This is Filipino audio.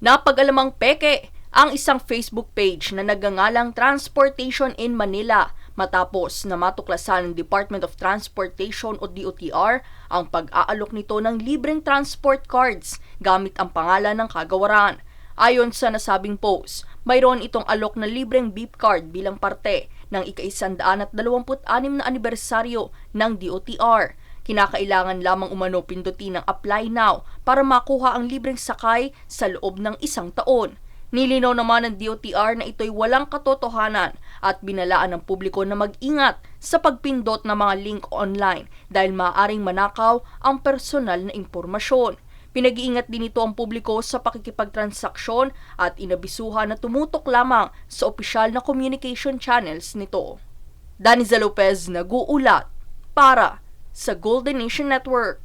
Napag-alamang peke ang isang Facebook page na nagngangalang Transportation in Manila matapos na matuklasan ng Department of Transportation o DOTR ang pag-aalok nito ng libreng transport cards gamit ang pangalan ng kagawaran. Ayon sa nasabing post, mayroon itong alok na libreng beep card bilang parte ng ika-126 na anibersaryo ng DOTR. Kinakailangan lamang umano pindutin ng Apply Now para makuha ang libreng sakay sa loob ng isang taon. Nilinaw naman ng DOTR na ito'y walang katotohanan at binalaan ng publiko na mag-ingat sa pagpindot ng mga link online dahil maaaring manakaw ang personal na impormasyon. Pinag-iingat din ito ang publiko sa pakikipagtransaksyon at inabisuhan na tumutok lamang sa opisyal na communication channels nito. Daniza Lopez, nag-uulat para sa Golden Nation Network.